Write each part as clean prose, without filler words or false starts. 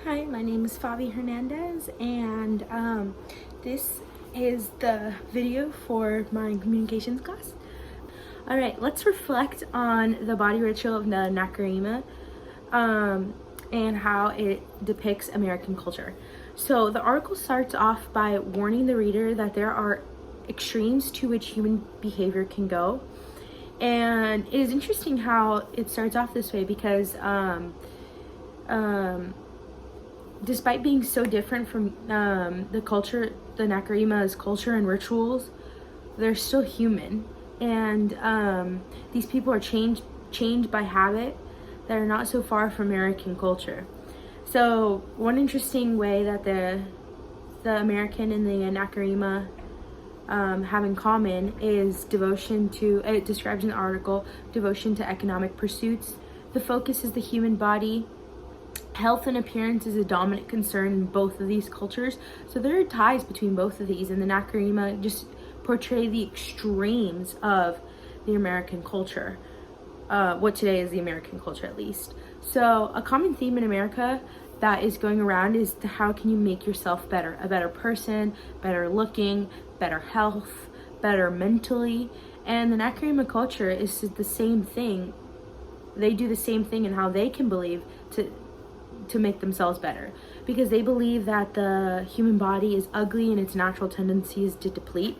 Hi, my name is Hernandez, and this is the video for my communications class. All right, let's reflect on the body ritual of the Nakarima and how it depicts American culture. So the article starts off by warning the reader that there are extremes to which human behavior can go. And it is interesting how it starts off this way because despite being so different from the culture, the Nakarima's culture and rituals, they're still human. And these people are changed by habit that are not so far from American culture. So one interesting way that the American and the Nakarima have in common is devotion to, it describes in the article, devotion to economic pursuits. The focus is the human body. Health and appearance is a dominant concern in both of these cultures. So there are ties between both of these, and the Nakarima just portray the extremes of the American culture. What today is the American culture, at least. So a common theme in America that is going around is how can you make yourself better? A better person, better looking, better health, better mentally. And the Nakarima culture is the same thing. They do the same thing in how they can believe to make themselves better, because they believe that the human body is ugly and its natural tendency is to deplete.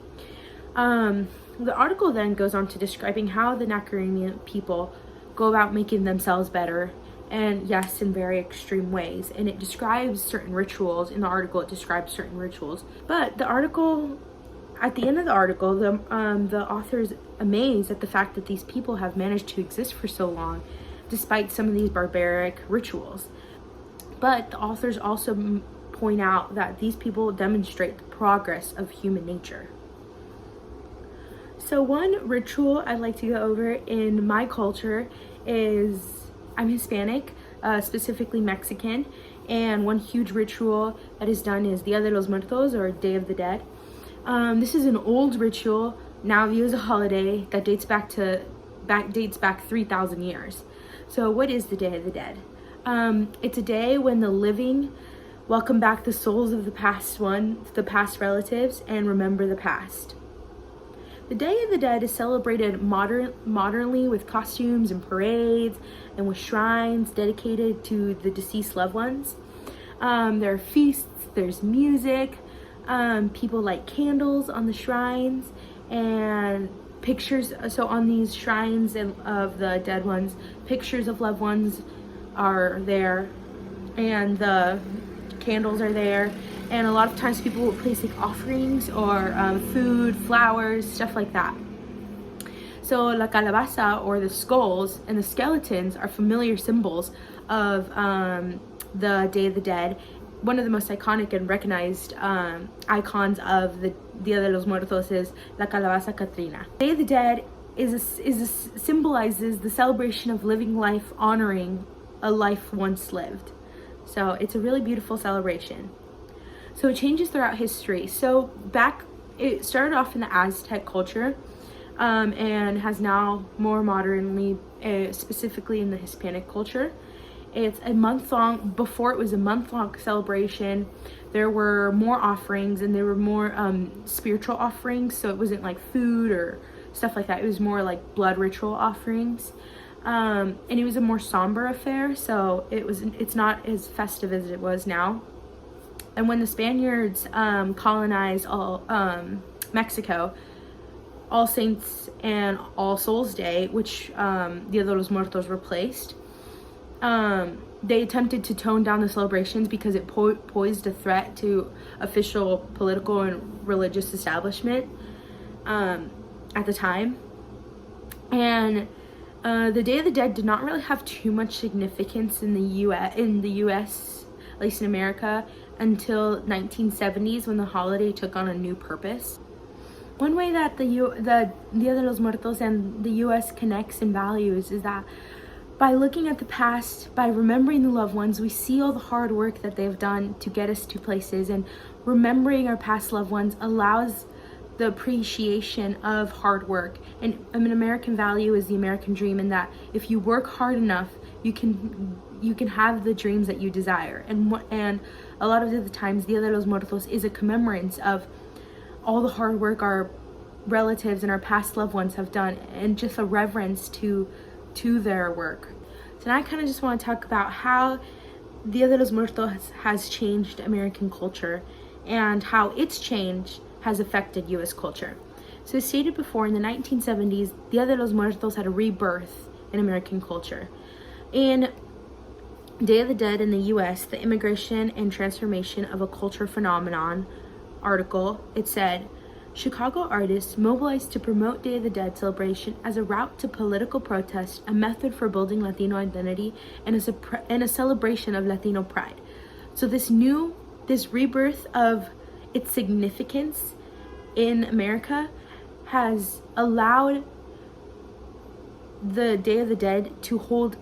The article then goes on to describing how the Nakarima people go about making themselves better, and yes, in very extreme ways. And it describes certain rituals. In the article, it describes certain rituals. But the article, at the end of the article, the author is amazed at the fact that these people have managed to exist for so long, despite some of these barbaric rituals. But the authors also point out that these people demonstrate the progress of human nature. So one ritual I'd like to go over in my culture is, I'm Hispanic, specifically Mexican, and one huge ritual that is done is Dia de los Muertos, or Day of the Dead. This is an old ritual, now viewed as a holiday, that dates back 3,000 years. So what is the Day of the Dead? It's a day when the living welcome back the souls of the past relatives, and remember the past. The Day of the Dead is celebrated modernly with costumes and parades, and with shrines dedicated to the deceased loved ones. There are feasts, there's music, people light candles on the shrines, and pictures. So on these shrines of the dead ones, pictures of loved ones are there, and the candles are there, and a lot of times people will place like offerings or food, flowers, stuff like that. So la calabaza, or the skulls and the skeletons, are familiar symbols of the Day of the Dead. One of the most iconic and recognized icons of the Dia de los Muertos is la calabaza Catrina. Day of the Dead symbolizes the celebration of living life, honoring a life once lived. So it's a really beautiful celebration. So it changes throughout history. So it started off in the Aztec culture, and has now more modernly, specifically in the Hispanic culture. It's a month-long. Before, it was a month-long celebration. There were more offerings, and there were more spiritual offerings. So it wasn't like food or stuff like that. It was more like blood ritual offerings. And it was a more somber affair, so it's not as festive as it was now. And when the Spaniards colonized Mexico, All Saints and All Souls Day, which Dia de los Muertos replaced, they attempted to tone down the celebrations because it posed a threat to official political and religious establishment at the time. And the Day of the Dead did not really have too much significance in the U.S., at least in America, until 1970s, when the holiday took on a new purpose. One way that the Dia de los Muertos and the U.S. connects in values is that by looking at the past, by remembering the loved ones, we see all the hard work that they've done to get us to places, and remembering our past loved ones allows the appreciation of hard work. And an American value is the American dream, in that if you work hard enough, you can you can have the dreams that you desire. And a lot of the times, Dia de los Muertos is a commemorance of all the hard work our relatives and our past loved ones have done, and just a reverence to their work. So now I kind of just want to talk about how Dia de los Muertos has changed American culture and how its change has affected U.S. culture. So as stated before, in the 1970s, Dia de los Muertos had a rebirth in American culture. In Day of the Dead in the U.S., the Immigration and Transformation of a Culture Phenomenon article, it said, Chicago artists mobilized to promote Day of the Dead celebration as a route to political protest, a method for building Latino identity, and a celebration of Latino pride. So this rebirth of its significance in America has allowed the Day of the Dead to hold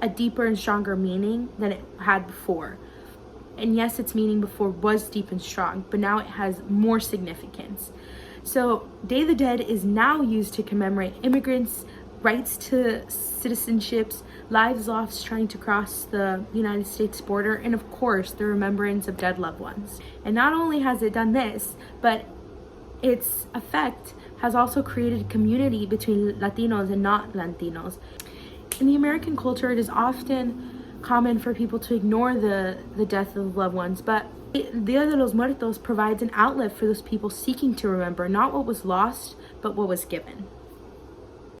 a deeper and stronger meaning than it had before. And yes, its meaning before was deep and strong, but now it has more significance. So Day of the Dead is now used to commemorate immigrants, rights to citizenships, lives lost trying to cross the United States border, and of course, the remembrance of dead loved ones. And not only has it done this, but its effect has also created a community between Latinos and not Latinos. In the American culture, it is often common for people to ignore the death of loved ones, but Dia de los Muertos provides an outlet for those people seeking to remember not what was lost, but what was given.